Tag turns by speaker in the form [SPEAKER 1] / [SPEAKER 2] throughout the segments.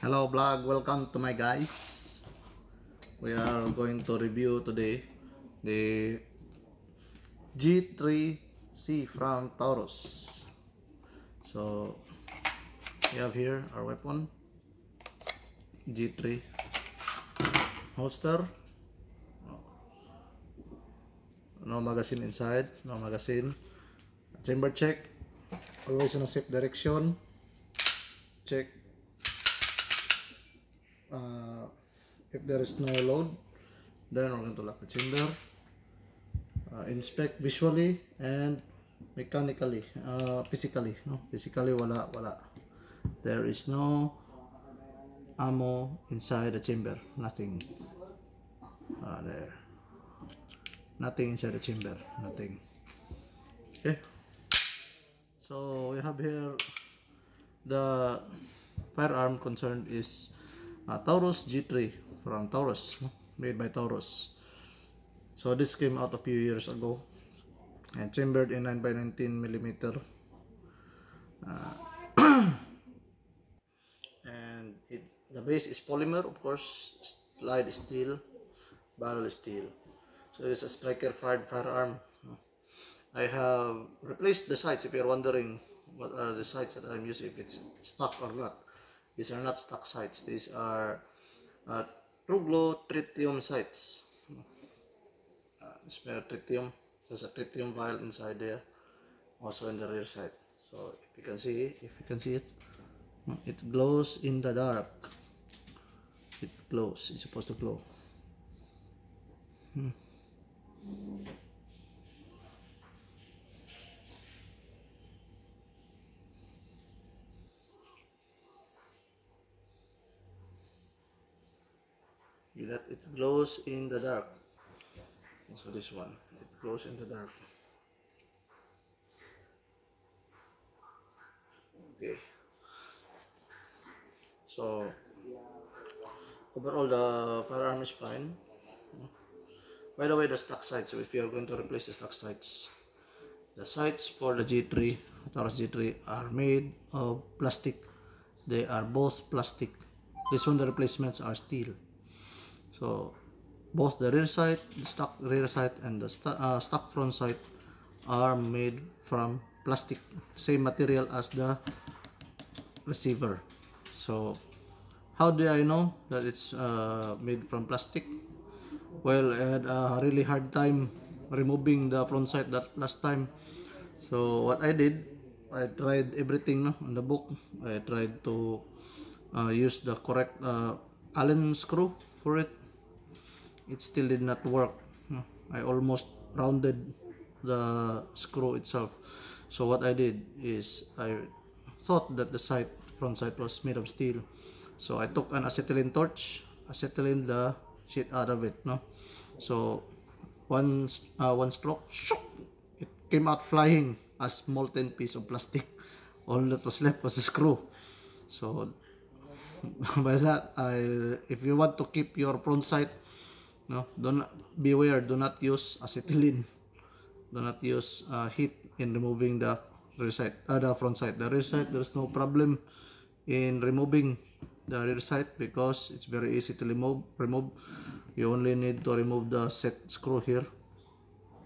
[SPEAKER 1] Hello vlog, welcome to my guys. We are going to review today the G3C from Taurus. So we have here our weapon, G3 holster. No magazine inside, no magazine. Chamber check, always in a safe direction. Check if there is no load, then we're going to lock the chamber. Inspect visually and mechanically, physically wala. There is no ammo inside the chamber, nothing. There, nothing inside the chamber, nothing. Okay, so we have here the firearm concerned is Taurus G3 from Taurus, made by Taurus. So this came out a few years ago and chambered in 9x19mm, and the base is polymer, of course. Slide is steel, barrel is steel. So it's a striker fired firearm. I have replaced the sights. If you're wondering what are the sights that I'm using, if it's stock or not, these are not stock sights. These are true glow tritium sights. Spare tritium. There's a tritium vial inside there, also in the rear side. So if you can see it, it glows in the dark. It glows. It's supposed to glow. That it glows in the dark. Also this one, it glows in the dark. Okay, so overall the firearm is fine. By the way, the stock sights, if you are going to replace the stock sights, the sights for the G3, Taurus G3 are made of plastic. They are both plastic. This one, the replacements are steel. So both the rear sight, the stock rear sight, and the stock front sight are made from plastic, same material as the receiver. So how do I know that it's made from plastic? Well, I had a really hard time removing the front sight that last time. So what I did, I tried everything on the book. I tried to use the correct Allen screw for it. It still did not work. I almost rounded the screw itself. So what I did is I thought that the front sight was made of steel. So I took an acetylene torch, acetylene the shit out of it. So one stroke, it came out flying as molten piece of plastic. All that was left was the screw. So by that, if you want to keep your front sight, beware, do not use acetylene. Do not use heat in removing the rear sight, the front sight. The rear sight, there's no problem in removing the rear sight because it's very easy to remove. You only need to remove the set screw here,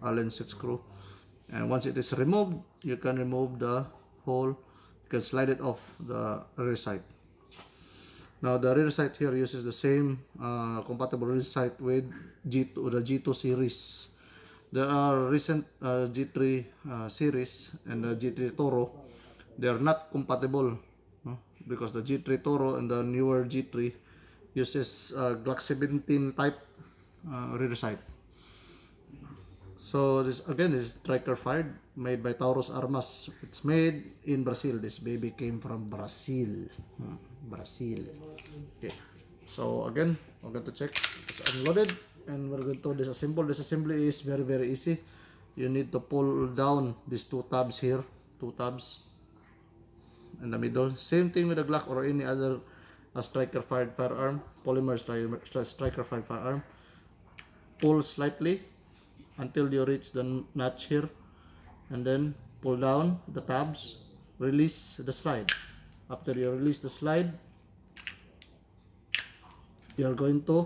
[SPEAKER 1] Allen set screw, and once it is removed, you can remove the hole. You can slide it off the rear sight. Now the rear sight here uses the same compatible rear sight with the G2 series. There are recent G3 series and the G3 Toro. They are not compatible because the G3 Toro and the newer G3 uses Glock 17 type rear sight. So this again is striker fired, made by Taurus Armas. It's made in Brazil. This baby came from Brazil. Brazil. Okay, so again we're going to check. It's unloaded and we're going to disassemble. Disassembly is very easy. You need to pull down these two tabs here, two tabs in the middle. Same thing with the Glock or any other striker fired firearm, polymer striker fired firearm. Pull slightly until you reach the notch here, and then pull down the tabs, release the slide. After you release the slide, you're going to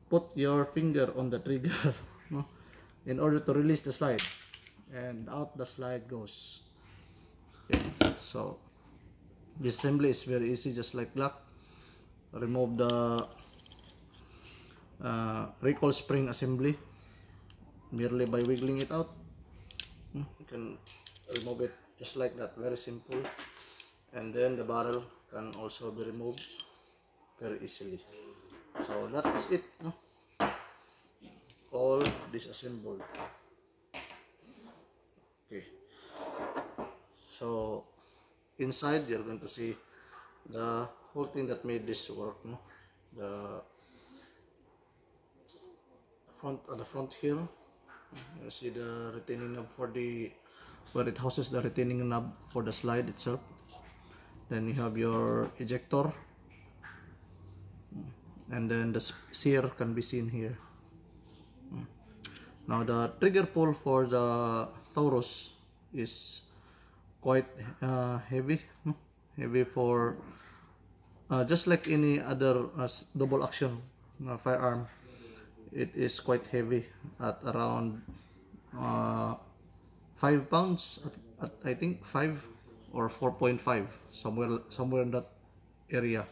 [SPEAKER 1] put your finger on the trigger no, in order to release the slide, and out the slide goes. Okay, so this assembly is very easy, just like lock. Remove the recoil spring assembly merely by wiggling it out. You can remove it just like that, very simple. And then the barrel can also be removed very easily. So that is it, no? All disassembled. Okay, so inside you're going to see the whole thing that made this work, no? The front here, you see the retaining knob for the where it houses the retaining knob for the slide itself. Then you have your ejector, and then the sear can be seen here. Now the trigger pull for the Taurus is quite heavy for just like any other double action firearm. It is quite heavy at around 5 pounds at I think 5 or 4.5, somewhere in that area,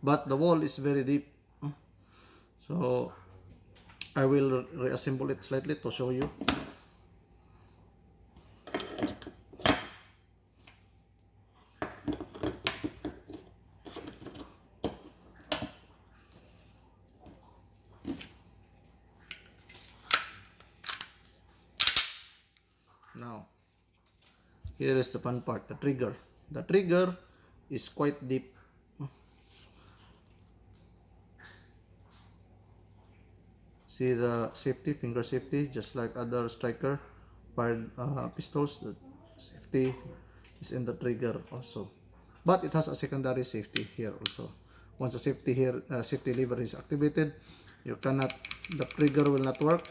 [SPEAKER 1] but the wall is very deep, so I will reassemble it slightly to show you. Now here is the fun part, the trigger. The trigger is quite deep. See the safety, finger safety, just like other striker fired pistols. The safety is in the trigger also, but it has a secondary safety here also. Once the safety here safety lever is activated, the trigger will not work,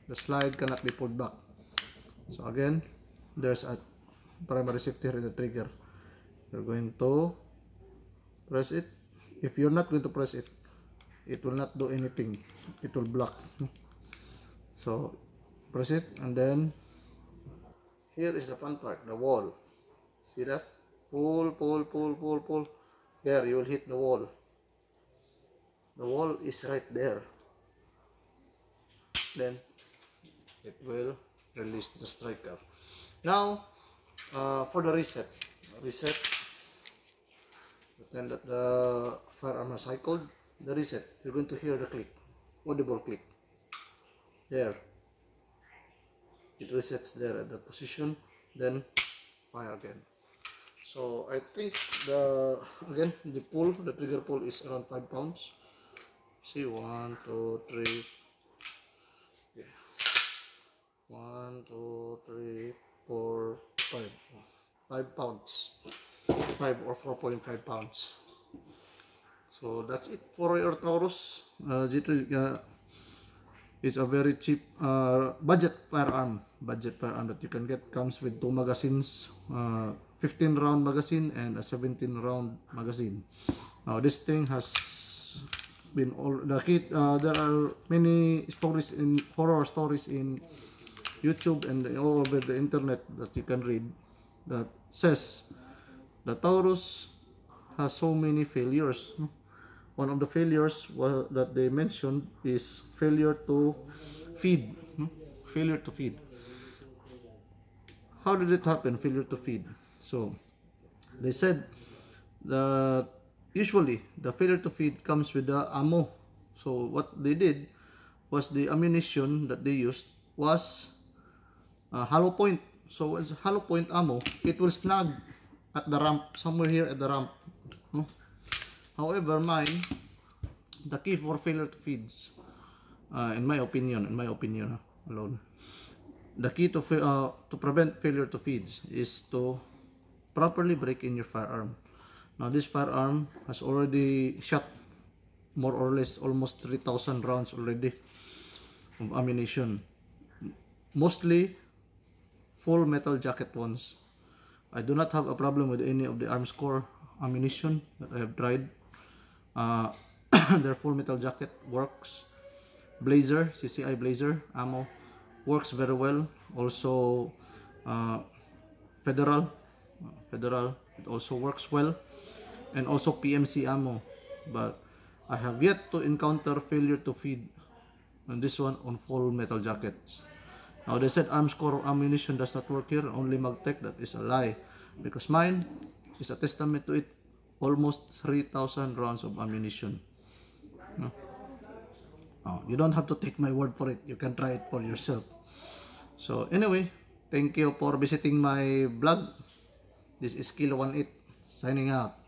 [SPEAKER 1] the slide cannot be pulled back. So again, there's a primary safety here in the trigger. You're going to press it. If you're not going to press it, it will not do anything, it will block. So press it, and then here is the fun part, the wall. See that? Pull, pull, pull, pull, pull. There, you will hit the wall. The wall is right there. Then it will release the striker. Now for the reset, pretend that the firearm has cycled. The reset, you're going to hear the click, audible click. There, it resets there at that position. Then fire again. So I think the trigger pull is around 5 pounds. See, 1, 2, 3. Okay. 1, 2, 3, 4, 5. 5 pounds. 5 or 4.5 pounds. So that's it for your Taurus G3. It's a very cheap budget firearm that you can get. Comes with 2 magazines, 15 round magazine and a 17 round magazine. Now this thing has been there are many stories, in horror stories in YouTube and all over the internet that you can read, that says the Taurus has so many failures. One of the failures that they mentioned is failure to feed. Failure to feed. How did it happen? Failure to feed. So they said that usually the failure to feed comes with the ammo. So what they did was, the ammunition that they used was hollow point. So as hollow point ammo, it will snag at the ramp, somewhere here at the ramp. However, the key for failure to feeds, in my opinion alone, the key to prevent failure to feeds is to properly break in your firearm. Now this firearm has already shot more or less almost 3,000 rounds already of ammunition, mostly full metal jacket ones. I do not have a problem with any of the Armscore ammunition that I have tried. Uh, their full metal jacket works. Blazer, CCI Blazer ammo works very well. Also, uh, Federal, Federal, it also works well, and also PMC ammo. But I have yet to encounter failure to feed on this one on full metal jackets. Now they said arms core ammunition does not work here, only Magtech. That is a lie, because mine is a testament to it. Almost 3,000 rounds of ammunition. No? Oh, you don't have to take my word for it. You can try it for yourself. So anyway, thank you for visiting my blog. This is Kilo 18 signing out.